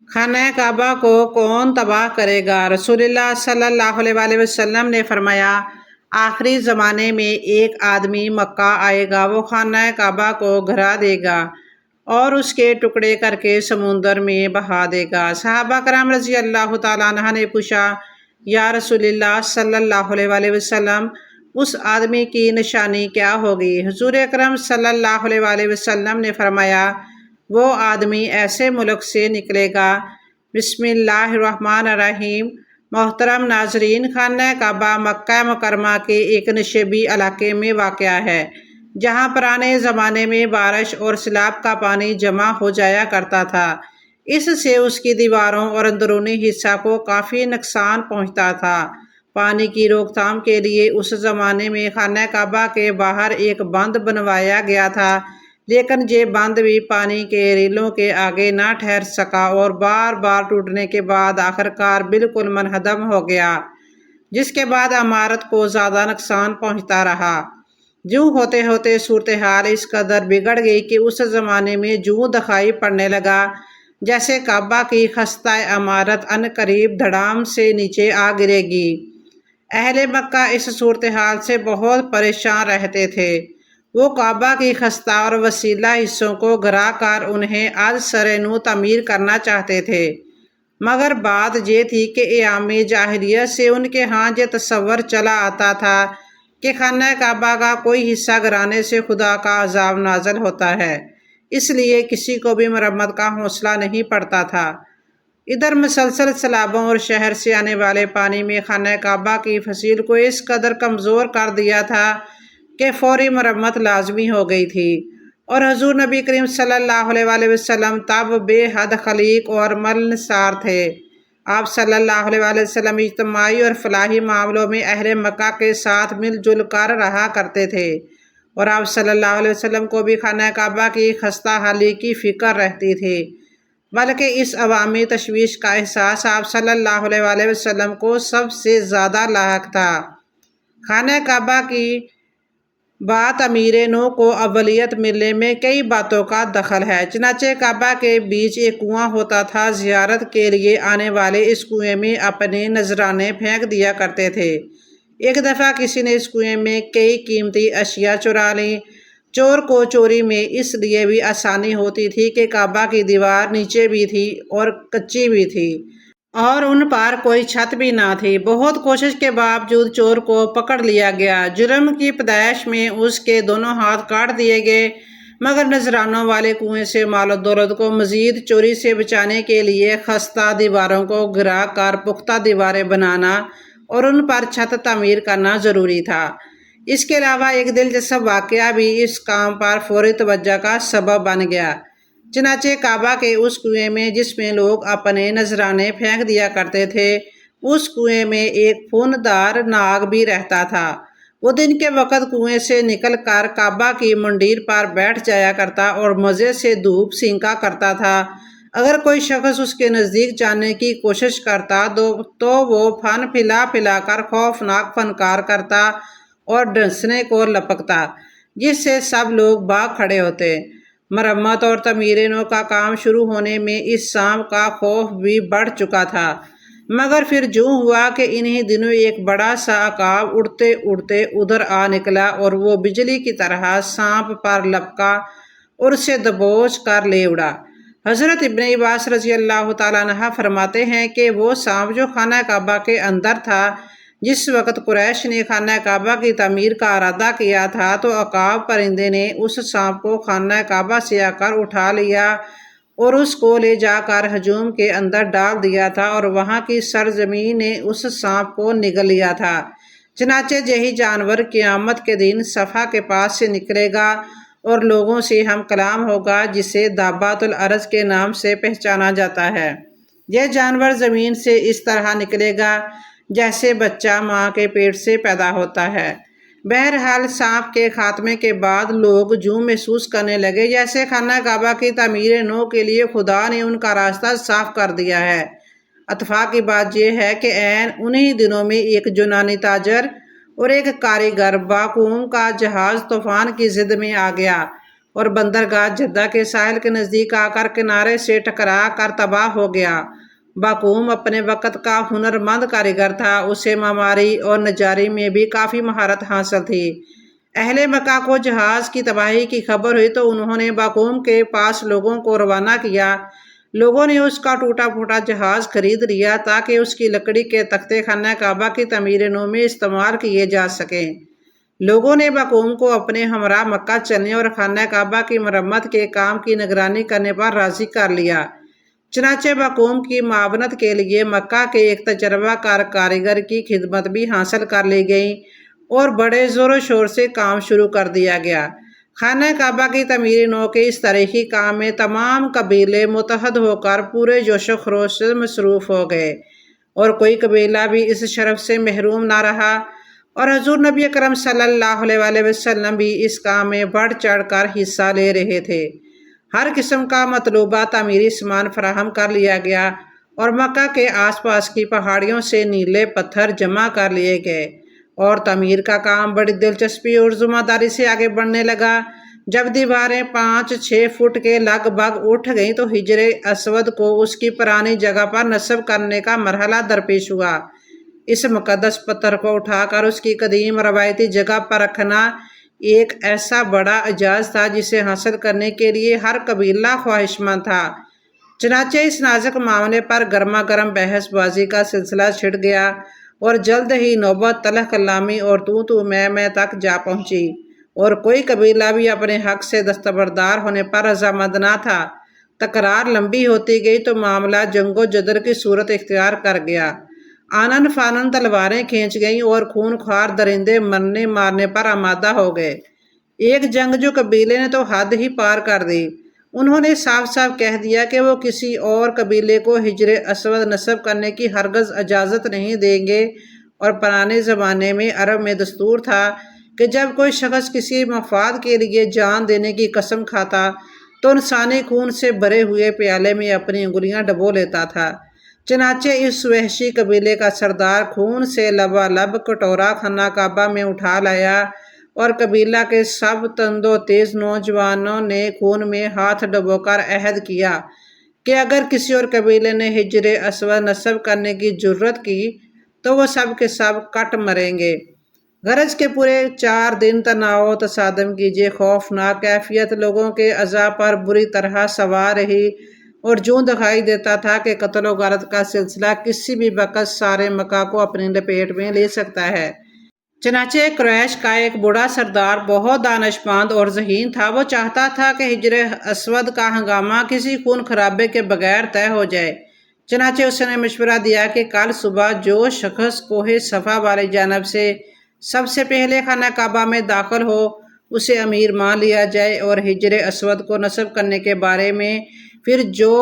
خانہ کعبہ کو کون تباہ کرے گا؟ رسول اللہ صلی اللہ علیہ وآلہ وسلم نے فرمایا، آخری زمانے میں ایک آدمی مکہ آئے گا، وہ خانہ کعبہ کو گرا دے گا اور اس کے ٹکڑے کر کے سمندر میں بہا دے گا۔ صحابہ کرام رضی اللہ تعالیٰ عنہ نے پوچھا، یا رسول اللہ صلی اللہ علیہ وآلہ وسلم، اس آدمی کی نشانی کیا ہوگی؟ حضور اکرم صلی اللہ علیہ وآلہ وسلم نے فرمایا، وہ آدمی ایسے ملک سے نکلے گا۔ بسم اللہ الرحمن الرحیم۔ محترم ناظرین، خانہ کعبہ مکہ مکرمہ کے ایک نشیبی علاقے میں واقع ہے، جہاں پرانے زمانے میں بارش اور سیلاب کا پانی جمع ہو جایا کرتا تھا۔ اس سے اس کی دیواروں اور اندرونی حصہ کو کافی نقصان پہنچتا تھا۔ پانی کی روک تھام کے لیے اس زمانے میں خانہ کعبہ کے باہر ایک بند بنوایا گیا تھا، لیکن یہ بند بھی پانی کے ریلوں کے آگے نہ ٹھہر سکا اور بار بار ٹوٹنے کے بعد آخرکار بالکل منہدم ہو گیا، جس کے بعد عمارت کو زیادہ نقصان پہنچتا رہا۔ یوں ہوتے ہوتے صورتحال اس قدر بگڑ گئی کہ اس زمانے میں یوں دکھائی پڑنے لگا جیسے کعبہ کی خستہ عمارت عنقریب دھڑام سے نیچے آ گرے گی۔ اہل مکہ اس صورتحال سے بہت پریشان رہتے تھے۔ وہ کعبہ کی خستہ اور وسیلہ حصوں کو گرا کر انہیں از سر نو تعمیر کرنا چاہتے تھے، مگر بات یہ تھی کہ ایام جاہلیت سے ان کے ہاں یہ تصور چلا آتا تھا کہ خانہ کعبہ کا کوئی حصہ گرانے سے خدا کا عذاب نازل ہوتا ہے، اس لیے کسی کو بھی مرمت کا حوصلہ نہیں پڑتا تھا۔ ادھر مسلسل سیلابوں اور شہر سے آنے والے پانی میں خانہ کعبہ کی فصیل کو اس قدر کمزور کر دیا تھا کہ فوری مرمت لازمی ہو گئی تھی، اور حضور نبی کریم صلی اللہ علیہ وآلہ وسلم تب بے حد خلیق اور ملنسار تھے۔ آپ صلی اللہ علیہ وآلہ وسلم اجتماعی اور فلاحی معاملوں میں اہل مکہ کے ساتھ مل جل کر رہا کرتے تھے، اور آپ صلی اللہ علیہ وسلم کو بھی خانہ کعبہ کی خستہ حالی کی فکر رہتی تھی، بلکہ اس عوامی تشویش کا احساس آپ صلی اللہ علیہ وآلہ وسلم کو سب سے زیادہ لاحق تھا۔ خانہ کعبہ کی تعمیر نو کو اولیت ملنے میں کئی باتوں کا دخل ہے۔ چنانچہ کعبہ کے بیچ ایک کنواں ہوتا تھا، زیارت کے لیے آنے والے اس کنویں میں اپنے نذرانے پھینک دیا کرتے تھے۔ ایک دفعہ کسی نے اس کنویں میں کئی قیمتی اشیاء چرا لیں۔ چور کو چوری میں اس لیے بھی آسانی ہوتی تھی کہ کعبہ کی دیوار نیچے بھی تھی اور کچی بھی تھی، اور ان پر کوئی چھت بھی نہ تھی۔ بہت کوشش کے باوجود چور کو پکڑ لیا گیا۔ جرم کی پیدائش میں اس کے دونوں ہاتھ کاٹ دیے گئے، مگر نذرانوں والے کنویں سے مال و دولت کو مزید چوری سے بچانے کے لیے خستہ دیواروں کو گرا کر پختہ دیواریں بنانا اور ان پر چھت تعمیر کرنا ضروری تھا۔ اس کے علاوہ ایک دلچسپ واقعہ بھی اس کام پر فوری توجہ کا سبب بن گیا۔ چنانچہ کعبہ کے اس کنویں میں جس میں لوگ اپنے نذرانے پھینک دیا کرتے تھے، اس کنویں میں ایک پھوندار ناگ بھی رہتا تھا۔ وہ دن کے وقت کنویں سے نکل کر کعبہ کی منڈیر پر بیٹھ جایا کرتا اور مزے سے دھوپ سینکا کرتا تھا۔ اگر کوئی شخص اس کے نزدیک جانے کی کوشش کرتا تو وہ پھن پھلا پھلا کر خوفناک فنکار کرتا اور ڈسنے کو لپکتا، جس سے سب لوگ بھاگ کھڑے ہوتے۔ مرمت اور تعمیر نو کا کام شروع ہونے میں اس سانپ کا خوف بھی بڑھ چکا تھا، مگر پھر یوں ہوا کہ انہی دنوں ایک بڑا سا عقاب اڑتے اڑتے ادھر آ نکلا اور وہ بجلی کی طرح سانپ پر لپکا اور اسے دبوچ کر لے اڑا۔ حضرت ابن عباس رضی اللہ تعالیٰ عنہ فرماتے ہیں کہ وہ سانپ جو خانہ کعبہ کے اندر تھا، جس وقت قریش نے خانہ کعبہ کی تعمیر کا ارادہ کیا تھا تو عقاب پرندے نے اس سانپ کو خانہ کعبہ سے آ کر اٹھا لیا اور اس کو لے جا کر ہجوم کے اندر ڈال دیا تھا، اور وہاں کی سرزمین نے اس سانپ کو نگل لیا تھا۔ چنانچہ یہی جانور قیامت کے دن صفا کے پاس سے نکلے گا اور لوگوں سے ہم کلام ہوگا، جسے دابۃ الارض کے نام سے پہچانا جاتا ہے۔ یہ جانور زمین سے اس طرح نکلے گا جیسے بچہ ماں کے پیٹ سے پیدا ہوتا ہے۔ بہرحال سانپ کے خاتمے کے بعد لوگ یوں محسوس کرنے لگے جیسے خانہ کعبہ کی تعمیر نو کے لیے خدا نے ان کا راستہ صاف کر دیا ہے۔ اتفاق کی بات یہ ہے کہ عین انہی دنوں میں ایک یونانی تاجر اور ایک کاریگر باقوم کا جہاز طوفان کی زد میں آ گیا اور بندرگاہ جدہ کے ساحل کے نزدیک آ کر کنارے سے ٹکرا کر تباہ ہو گیا۔ باقوم اپنے وقت کا ہنرمند کاریگر تھا، اسے معماری اور نجاری میں بھی کافی مہارت حاصل تھی۔ اہل مکہ کو جہاز کی تباہی کی خبر ہوئی تو انہوں نے باقوم کے پاس لوگوں کو روانہ کیا۔ لوگوں نے اس کا ٹوٹا پھوٹا جہاز خرید لیا تاکہ اس کی لکڑی کے تختے خانہ کعبہ کی تعمیر نو میں استعمال کیے جا سکیں۔ لوگوں نے باقوم کو اپنے ہمراہ مکہ چلنے اور خانہ کعبہ کی مرمت کے کام کی نگرانی کرنے پر راضی کر لیا۔ چنانچہ باقوم کی معاونت کے لیے مکہ کے ایک تجربہ کار کاریگر کی خدمت بھی حاصل کر لی گئی اور بڑے زور و شور سے کام شروع کر دیا گیا۔ خانہ کعبہ کی تعمیر نو کے اس تاریخی کام میں تمام قبیلے متحد ہو کر پورے جوش و خروش سے مصروف ہو گئے اور کوئی قبیلہ بھی اس شرف سے محروم نہ رہا، اور حضور نبی اکرم صلی اللہ علیہ وآلہ وسلم بھی اس کام میں بڑھ چڑھ کر حصہ لے رہے تھے۔ ہر قسم کا مطلوبہ تعمیری سامان فراہم کر لیا گیا اور مکہ کے آس پاس کی پہاڑیوں سے نیلے پتھر جمع کر لیے گئے اور تعمیر کا کام بڑی دلچسپی اور ذمہ داری سے آگے بڑھنے لگا۔ جب دیواریں 5-6 فٹ کے لگ بھگ اٹھ گئیں تو حجر اسود کو اس کی پرانی جگہ پر نصب کرنے کا مرحلہ درپیش ہوا۔ اس مقدس پتھر کو اٹھا کر اس کی قدیم روایتی جگہ پر رکھنا ایک ایسا بڑا اعزاز تھا جسے حاصل کرنے کے لیے ہر قبیلہ خواہشمند تھا۔ چنانچہ اس نازک معاملے پر گرما گرم بحث بازی کا سلسلہ چھڑ گیا اور جلد ہی نوبت تلخ کلامی اور تو میں تک جا پہنچی، اور کوئی قبیلہ بھی اپنے حق سے دستبردار ہونے پر رضامند نہ تھا۔ تکرار لمبی ہوتی گئی تو معاملہ جنگ و جدل کی صورت اختیار کر گیا۔ آنن فانن تلواریں کھینچ گئیں اور خون خوار درندے مرنے مارنے پر آمادہ ہو گئے۔ ایک جنگجو قبیلے نے تو حد ہی پار کر دی۔ انہوں نے صاف صاف کہہ دیا کہ وہ کسی اور قبیلے کو حجر اسود نصب کرنے کی ہرگز اجازت نہیں دیں گے، اور پرانے زمانے میں عرب میں دستور تھا کہ جب کوئی شخص کسی مفاد کے لیے جان دینے کی قسم کھاتا تو انسانی خون سے بھرے ہوئے پیالے میں اپنی انگلیاں ڈبو لیتا تھا۔ چنانچہ اس وحشی قبیلے کا سردار خون سے لبالب کٹورا خانہ کعبہ میں اٹھا لایا، اور قبیلہ کے سب تند و تیز نوجوانوں نے خون میں ہاتھ ڈبو کر عہد کیا کہ اگر کسی اور قبیلے نے حجر اسود نصب کرنے کی جرت کی تو وہ سب کے سب کٹ مریں گے۔ غرض کے پورے 4 دن تناؤ و تصادم کیجیے خوفناک کیفیت لوگوں کے اعضاء پر بری طرح سوار رہی، اور جوں دکھائی دیتا تھا کہ قتل و غارت کا سلسلہ کسی بھی وقت سارے مکہ کو اپنی لپیٹ میں لے سکتا ہے۔ چنانچہ قریش کا ایک بوڑھا سردار بہت دانشمند اور ذہین تھا۔ وہ چاہتا تھا کہ حجر اسود کا ہنگامہ کسی خون خرابے کے بغیر طے ہو جائے۔ چنانچہ اس نے مشورہ دیا کہ کل صبح جو شخص کوہ صفا والی جانب سے سب سے پہلے خانہ کعبہ میں داخل ہو اسے امیر مان لیا جائے، اور حجر اسود کو نصب کرنے کے بارے میں پھر جو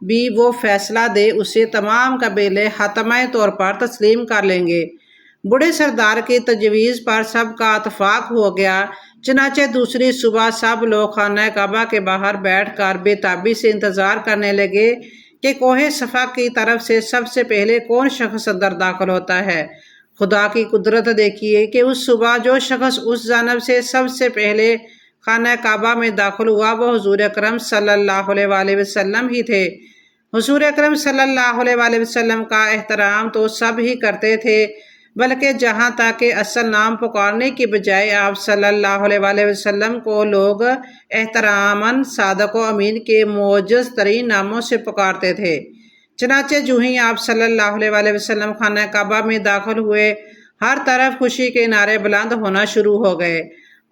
بھی وہ فیصلہ دے اسے تمام قبیلے حتمی طور پر تسلیم کر لیں گے۔ بوڑھے سردار کی تجویز پر سب کا اتفاق ہو گیا۔ چنانچہ دوسری صبح سب لوگ خانہ کعبہ کے باہر بیٹھ کر بے تابی سے انتظار کرنے لگے کہ کوہ صفا کی طرف سے سب سے پہلے کون شخص اندر داخل ہوتا ہے۔ خدا کی قدرت دیکھیے کہ اس صبح جو شخص اس جانب سے سب سے پہلے خانہ کعبہ میں داخل ہوا وہ حضور اکرم صلی اللہ علیہ وآلہ وسلم ہی تھے۔ حضور اکرم صلی اللہ علیہ وآلہ وسلم کا احترام تو سب ہی کرتے تھے، بلکہ جہاں تک کہ اصل نام پکارنے کی بجائے آپ صلی اللہ علیہ وآلہ وسلم کو لوگ احتراماً صادق و امین کے معجز ترین ناموں سے پکارتے تھے۔ چنانچہ جو ہی آپ صلی اللہ علیہ وآلہ وسلم خانہ کعبہ میں داخل ہوئے ہر طرف خوشی کے نعرے بلند ہونا شروع ہو گئے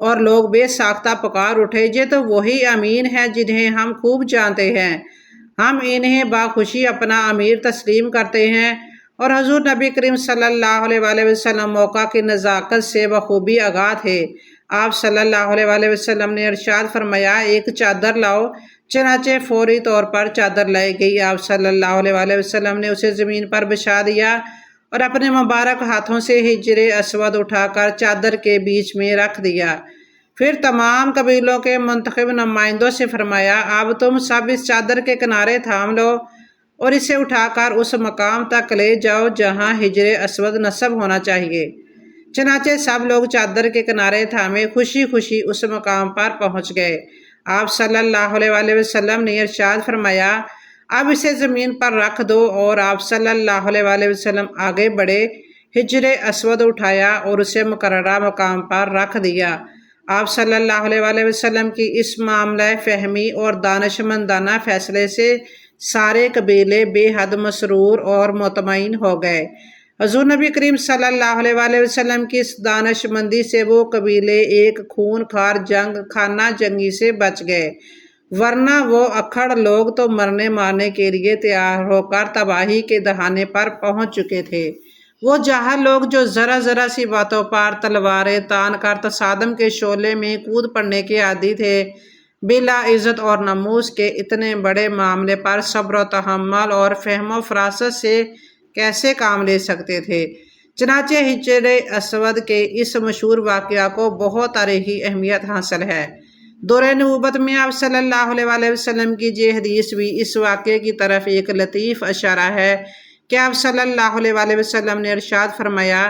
اور لوگ بے ساختہ پکار اٹھے، یہ تو وہی امین ہے جنہیں ہم خوب جانتے ہیں، ہم انہیں باخوشی اپنا امیر تسلیم کرتے ہیں۔ اور حضور نبی کریم صلی اللہ علیہ وآلہ وسلم موقع کی نزاکت سے بخوبی آگاہ تھے۔ آپ صلی اللہ علیہ وآلہ وسلم نے ارشاد فرمایا ایک چادر لاؤ۔ چنانچہ فوری طور پر چادر لائی گئی۔ آپ صلی اللہ علیہ وآلہ وسلم نے اسے زمین پر بچھا دیا اور اپنے مبارک ہاتھوں سے حجر اسود اٹھا کر چادر کے بیچ میں رکھ دیا۔ پھر تمام قبیلوں کے منتخب نمائندوں سے فرمایا اب تم سب اس چادر کے کنارے تھام لو اور اسے اٹھا کر اس مقام تک لے جاؤ جہاں حجر اسود نصب ہونا چاہیے۔ چنانچہ سب لوگ چادر کے کنارے تھامے خوشی خوشی اس مقام پر پہنچ گئے۔ آپ صلی اللہ علیہ وسلم نے ارشاد فرمایا اب اسے زمین پر رکھ دو، اور آپ صلی اللہ علیہ وسلم آگے بڑھے، حجر اسود اٹھایا اور اسے مقررہ مقام پر رکھ دیا۔ آپ صلی اللہ علیہ وسلم کی اس معاملہ فہمی اور دانش مندانہ فیصلے سے سارے قبیلے بے حد مسرور اور مطمئن ہو گئے۔ حضور نبی کریم صلی اللہ علیہ وسلم کی اس دانش مندی سے وہ قبیلے ایک خون خوار جنگ خانہ جنگی سے بچ گئے، ورنہ وہ اکھڑ لوگ تو مرنے مارنے کے لیے تیار ہو کر تباہی کے دہانے پر پہنچ چکے تھے۔ وہ جاہل لوگ جو ذرا ذرا سی باتوں پر تلواریں تان کر تصادم کے شعلے میں کود پڑنے کے عادی تھے، بلا عزت اور ناموس کے اتنے بڑے معاملے پر صبر و تحمل اور فہم و فراست سے کیسے کام لے سکتے تھے؟ چنانچہ حجر اسود کے اس مشہور واقعہ کو بہت تاریخی اہمیت حاصل ہے۔ دور نبوت میں آپ صلی اللہ علیہ وسلم کی یہ حدیث بھی اس واقعے کی طرف ایک لطیف اشارہ ہے کہ آپ صلی اللہ علیہ وسلم نے ارشاد فرمایا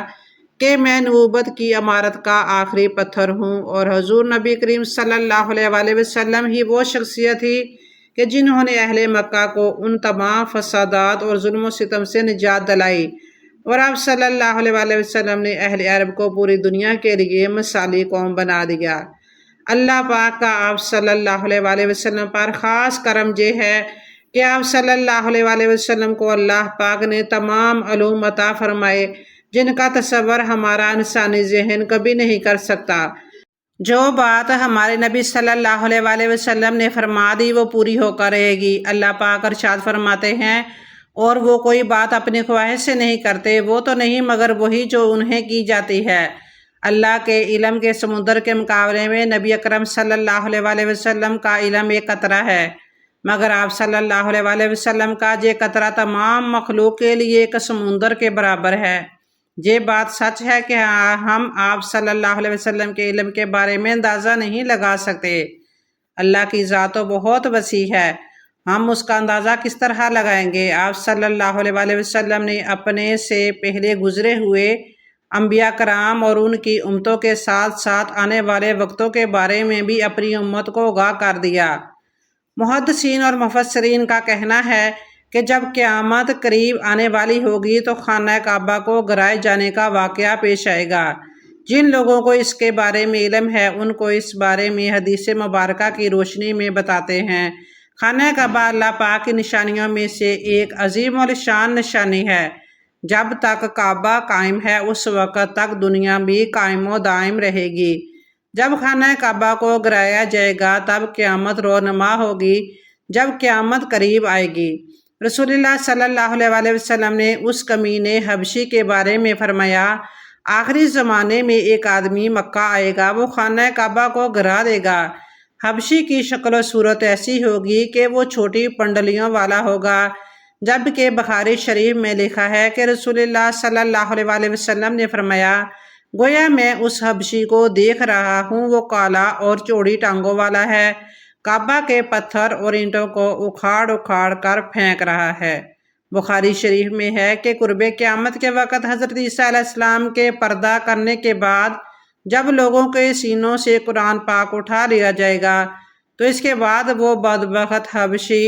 کہ میں نبوت کی عمارت کا آخری پتھر ہوں، اور حضور نبی کریم صلی اللہ علیہ وسلم ہی وہ شخصیت تھی کہ جنہوں نے اہل مکہ کو ان تمام فسادات اور ظلم و ستم سے نجات دلائی، اور آپ صلی اللہ علیہ وسلم نے اہل عرب کو پوری دنیا کے لیے مثالی قوم بنا دیا۔ اللہ پاک کا آپ صلی اللہ علیہ وسلم پر خاص کرم یہ ہے کہ آپ صلی اللہ علیہ وسلم کو اللہ پاک نے تمام علوم عطا فرمائے جن کا تصور ہمارا انسانی ذہن کبھی نہیں کر سکتا۔ جو بات ہمارے نبی صلی اللہ علیہ وسلم نے فرما دی وہ پوری ہو کر رہے گی۔ اللہ پاک ارشاد فرماتے ہیں اور وہ کوئی بات اپنی خواہش سے نہیں کرتے، وہ تو نہیں مگر وہی جو انہیں کی جاتی ہے۔ اللہ کے علم کے سمندر کے مقابلے میں نبی اکرم صلی اللہ علیہ وسلم کا علم ایک قطرہ ہے، مگر آپ صلی اللہ علیہ وسلم کا یہ قطرہ تمام مخلوق کے لیے ایک سمندر کے برابر ہے۔ یہ بات سچ ہے کہ ہم آپ صلی اللہ علیہ وسلم کے علم کے بارے میں اندازہ نہیں لگا سکتے۔ اللہ کی ذات تو بہت وسیع ہے، ہم اس کا اندازہ کس طرح لگائیں گے؟ آپ صلی اللہ علیہ وسلم نے اپنے سے پہلے گزرے ہوئے انبیاء کرام اور ان کی امتوں کے ساتھ ساتھ آنے والے وقتوں کے بارے میں بھی اپنی امت کو آگاہ کر دیا۔ محدثین اور مفسرین کا کہنا ہے کہ جب قیامت قریب آنے والی ہوگی تو خانہ کعبہ کو گرائے جانے کا واقعہ پیش آئے گا۔ جن لوگوں کو اس کے بارے میں علم ہے ان کو اس بارے میں حدیث مبارکہ کی روشنی میں بتاتے ہیں۔ خانہ کعبہ اللہ پاک کی نشانیوں میں سے ایک عظیم الشان نشانی ہے۔ جب تک کعبہ قائم ہے اس وقت تک دنیا بھی قائم و دائم رہے گی۔ جب خانہ کعبہ کو گرایا جائے گا تب قیامت رونما ہوگی، جب قیامت قریب آئے گی۔ رسول اللہ صلی اللہ علیہ وسلم نے اس کمینے حبشی کے بارے میں فرمایا آخری زمانے میں ایک آدمی مکہ آئے گا، وہ خانہ کعبہ کو گرا دے گا۔ حبشی کی شکل و صورت ایسی ہوگی کہ وہ چھوٹی پنڈلیوں والا ہوگا، جبکہ بخاری شریف میں لکھا ہے کہ رسول اللہ صلی اللہ علیہ وسلم نے فرمایا گویا میں اس حبشی کو دیکھ رہا ہوں، وہ کالا اور چوڑی ٹانگوں والا ہے، کعبہ کے پتھر اور اینٹوں کو اکھاڑ اکھاڑ کر پھینک رہا ہے۔ بخاری شریف میں ہے کہ قرب قیامت کے وقت حضرت عیسیٰ علیہ السلام کے پردہ کرنے کے بعد جب لوگوں کے سینوں سے قرآن پاک اٹھا لیا جائے گا تو اس کے بعد وہ بدبخت حبشی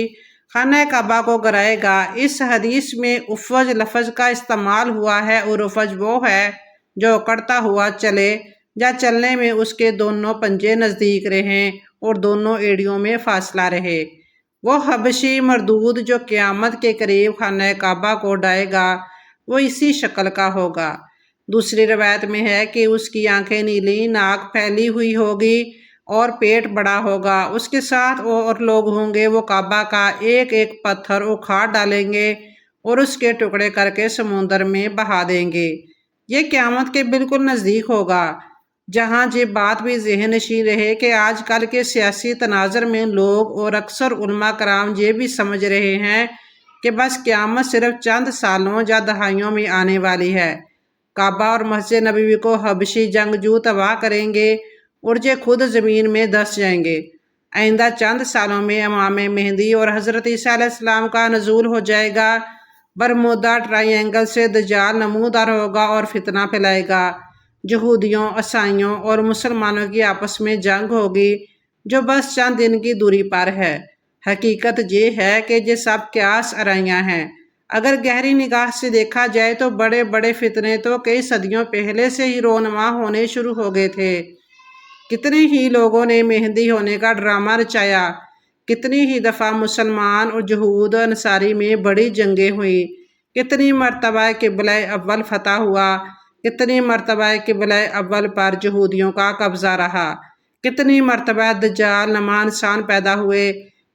خانہ کعبہ کو گرائے گا۔ اس حدیث میں افوج لفظ کا استعمال ہوا ہے، اور افوج وہ ہے جو اکڑتا ہوا چلے یا چلنے میں اس کے دونوں پنجے نزدیک رہیں اور دونوں ایڑیوں میں فاصلہ رہے۔ وہ حبشی مردود جو قیامت کے قریب خانہ کعبہ کو ڈائے گا وہ اسی شکل کا ہوگا۔ دوسری روایت میں ہے کہ اس کی آنکھیں نیلی، ناک پھیلی ہوئی ہوگی اور پیٹ بڑا ہوگا، اس کے ساتھ اور لوگ ہوں گے، وہ کعبہ کا ایک ایک پتھر اکھاڑ ڈالیں گے اور اس کے ٹکڑے کر کے سمندر میں بہا دیں گے۔ یہ قیامت کے بالکل نزدیک ہوگا۔ جہاں یہ بات بھی ذہن نشین رہے کہ آج کل کے سیاسی تناظر میں لوگ اور اکثر علماء کرام یہ بھی سمجھ رہے ہیں کہ بس قیامت صرف چند سالوں یا دہائیوں میں آنے والی ہے۔ کعبہ اور مسجد نبوی کو حبشی جنگجو تباہ کریں گے اور یہ خود زمین میں دس جائیں گے۔ آئندہ چند سالوں میں امام مہدی اور حضرت عیسیٰ علیہ السلام کا نزول ہو جائے گا۔ برمودا ٹرائی اینگل سے دجال نمودار ہوگا اور فتنہ پھیلائے گا۔ یہودیوں، عیسائیوں اور مسلمانوں کی آپس میں جنگ ہوگی۔ جو بس چند دن کی دوری پر ہے۔ حقیقت یہ ہے کہ یہ سب قیاس آرائیاں ہیں۔ اگر گہری نگاہ سے دیکھا جائے تو بڑے بڑے فتنے تو کئی صدیوں پہلے سے ہی رونما ہونے شروع ہو گئے تھے۔ کتنے ہی لوگوں نے مہدی ہونے کا ڈرامہ رچایا، کتنی ہی دفعہ مسلمان اور یہود و نصاری میں بڑی جنگیں ہوئیں، کتنی مرتبہ قبلہ اول فتح ہوا، کتنی مرتبہ قبلہ اول پر یہودیوں کا قبضہ رہا، کتنی مرتبہ دجال نما انسان پیدا ہوئے،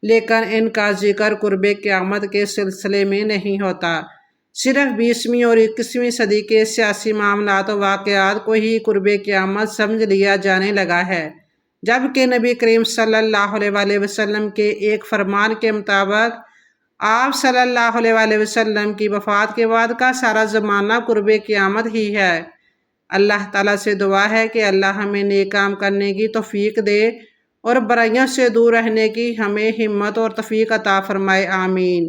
لیکن ان کا ذکر قرب قیامت کے سلسلے میں نہیں ہوتا۔ صرف 20ویں اور 21ویں صدی کے سیاسی معاملات و واقعات کو ہی قرب قیامت سمجھ لیا جانے لگا ہے، جبکہ نبی کریم صلی اللہ علیہ وسلم کے ایک فرمان کے مطابق آپ صلی اللہ علیہ وسلم کی وفات کے بعد کا سارا زمانہ قرب قیامت ہی ہے۔ اللہ تعالیٰ سے دعا ہے کہ اللہ ہمیں نیک کام کرنے کی توفیق دے اور برائیوں سے دور رہنے کی ہمیں ہمت اور توفیق عطا فرمائے، آمین۔